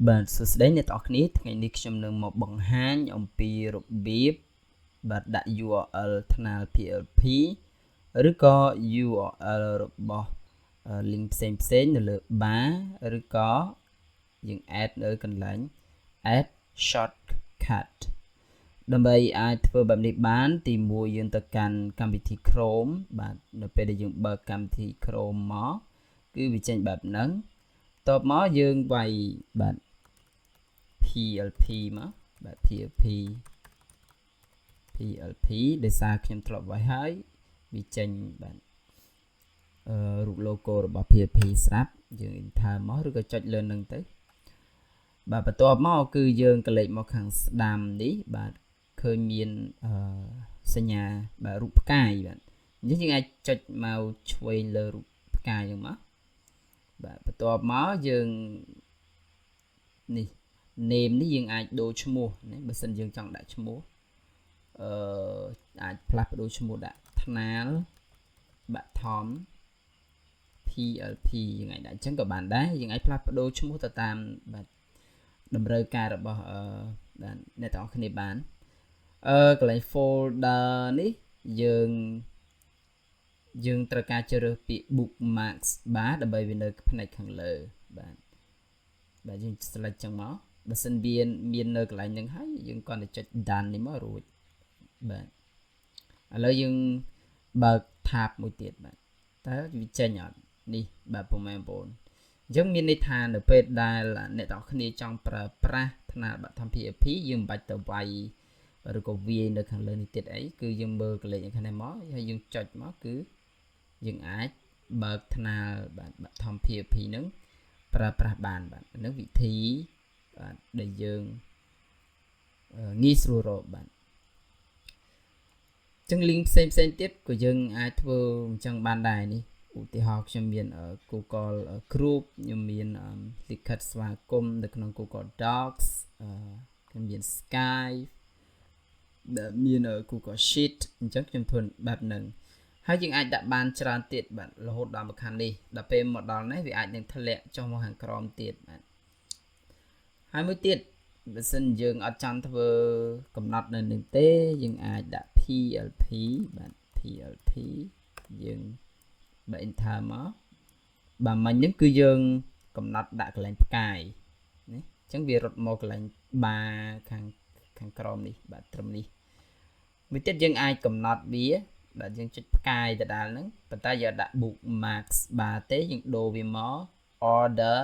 បាទសួស្តីអ្នកទាំងអស់គ្នាថ្ងៃនេះខ្ញុំនឹងមកបង្ហាញអំពីរបៀបបាទដាក់ URL ថ្នាល PLP ឬក៏ URL របស់ link ផ្សេងនៅលើ bar ឬក៏យើង add នៅកន្លែង add shortcut ដើម្បីអាចធ្វើបែបនេះបានទី1យើងទៅកាន់កម្មវិធី Chrome បាទនៅពេលដែលយើងបើកកម្មវិធី Chrome មកគឺវាចេញបែបហ្នឹងតបមកយើងវាយបាទ PLP មកបាទ PLP ដោយសារខ្ញុំធ្លាប់វាយហើយវាចេញបាទរូប logo របស់ PLP ស្រាប់យើង enter មកឬក៏ចុចលើនឹងទៅបាទបន្ទាប់មកគឺយើងកលេចមកខាងស្ដាំនេះបាទឃើញមានសញ្ញាបាទរូបផ្កាយបាទអញ្ចឹងយើងអាចចុចមកឆ្វេងលើរូបផ្កាយហ្នឹងមកបាទបន្ទាប់មកយើងនេះ name នេះយើងអាចដូរឈ្មោះណាបើសិនយើងចង់ដាក់ឈ្មោះអាចផ្លាស់ប្ដូរឈ្មោះដាក់ថ្នាលបឋម PLP យើងអាចដាក់អញ្ចឹងក៏បានដែរយើងអាចផ្លាស់ប្ដូរឈ្មោះទៅតាមបាទតម្រូវការរបស់អ្នកទាំងអស់គ្នាបានកន្លែង folder នេះយើងត្រូវការជ្រើសរើសពាក្យ bookmarks បាទដើម្បីវានៅផ្នែកខាងលើបាទយើង select ចឹងមកបើសិនវាមាននៅកន្លែងហ្នឹងហើយយើងគ្រាន់តែចុច done នេះមករួចបាទឥឡូវយើងបើក tab មួយទៀតបាទតើវាចេញអត់នេះបាទពុំមែនបងអញ្ចឹងមានន័យថានៅពេលដែលអ្នកទាំងគ្នាចង់ប្រើប្រាស់ថ្នាលបឋម PLP យើងមិនបាច់ទៅវាយឬក៏វាយនៅខាងលើនេះទៀតអីគឺយើងមើលកលេចខាងនេះមកហើយយើងចុចមកគឺយើងអាចបើកថ្នាលបាទបឋម PLP ហ្នឹងប្រើប្រាស់បានបាទនឹងវិធីបាទដែលយើងងាយស្រួលរកបាទចឹង link ផ្សេងទៀតក៏យើងអាចធ្វើអញ្ចឹងបានដែរនេះឧទាហរណ៍ខ្ញុំមាន Google Group ខ្ញុំមានលិខិតស្វាគមន៍នៅក្នុង Google Docs ខ្ញុំមាន Skype មាន Google Sheet អញ្ចឹងខ្ញុំធ្វើបែបហ្នឹងហើយយើងអាចដាក់បានច្រើនទៀតបាទរហូតដល់មកខាងនេះដល់ពេលមកដល់នេះវាអាចនឹងធ្លាក់ចុះមកខាងក្រោមទៀតបាទហើយមួយទៀតបើសិនយើងអត់ចង់ធ្វើកំណត់នៅនឹងទេយើងអាចដាក់ PLP បាទ PLP យើងបើ enter មកបាទមិញហ្នឹងគឺយើងកំណត់ដាក់កន្លែងផ្កាយណាអញ្ចឹងវារត់មកកន្លែងបាខាងក្រោមនេះបាទត្រឹមនេះមួយទៀតយើងអាចកំណត់វាបាទយើងចុចផ្កាយដដែលហ្នឹងប៉ុន្តែយើងដាក់ bookmarks បាទទេយើងដូរវាមក order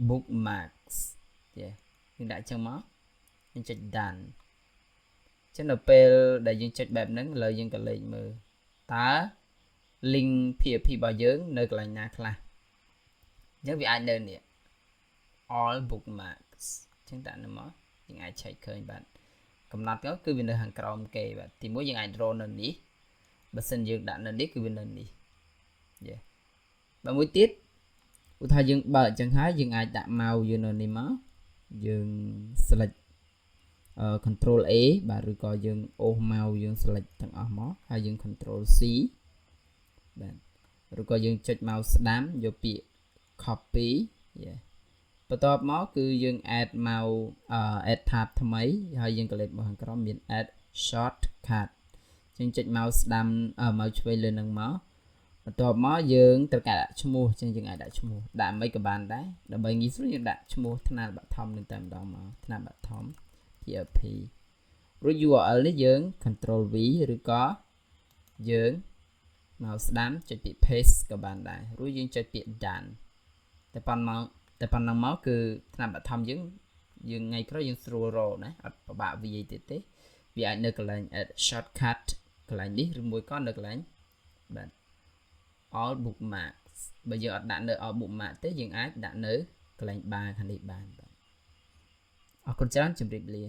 bookmarks យើងដាក់ចឹងមកយើងចុច done ចឹងនៅពេលដែលយើងចុចបែបហ្នឹងឥឡូវយើងក៏លេខមើលតើ link PLP របស់យើងនៅកន្លែងណាខ្លះអញ្ចឹងវាអាចនៅនេះ all bookmarks ចឹងដាក់នៅមកយើងអាចឆែកឃើញបាទកំណត់ទៅគឺវានៅខាងក្រោមគេបាទទីមួយយើងអាច draw នៅនេះបើសិនយើងដាក់នៅនេះគឺវានៅនេះបាទមួយទៀតឧទាហរណ៍យើងបើកអញ្ចឹងហើយយើងអាចដាក់ mouse យើងនៅនេះមកយើង select control A បាទឬក៏យើងអូស mouse យើង select ទាំងអស់មកហើយយើង control C បាទឬក៏យើងចុច mouse ស្ដាំយកពាក្យ copy បន្ទាប់មកគឺយើង add mouse add tab ថ្មីហើយយើងក៏លេខមកខាងក្រោមមាន add shortcut ចឹងចុច mouse ស្ដាំmouse ឆ្វេងលើនឹងមកបន្ទាប់មកយើងត្រូវការដាក់ឈ្មោះចឹងយើងអាចដាក់ឈ្មោះដាក់មិនក៏បានដែរដើម្បីងាយស្រួលយើងដាក់ឈ្មោះថ្នាលបឋមនឹងតែម្ដងមកថ្នាលបឋម PLP រួច URL នេះយើង control V ឬក៏យើងmouse ស្ដាំចុចពាក្យ paste ក៏បានដែររួចយើងចុចពាក្យ done តែប៉ុណ្ណឹងមកគឺថ្នាលបឋមយើងថ្ងៃក្រោយយើងស្រួលរកណាអត់ពិបាកវាយទៀតទេវាអាចនៅកន្លែង add shortcut កន្លែងនេះឬមួយក៏នៅកន្លែងបាទ all bookmarks បើយើងអត់ដាក់នៅ all bookmark ទេយើងអាចដាក់នៅកន្លែង bar ខាងនេះបានបាទអរគុណច្រើនជម្រាបលា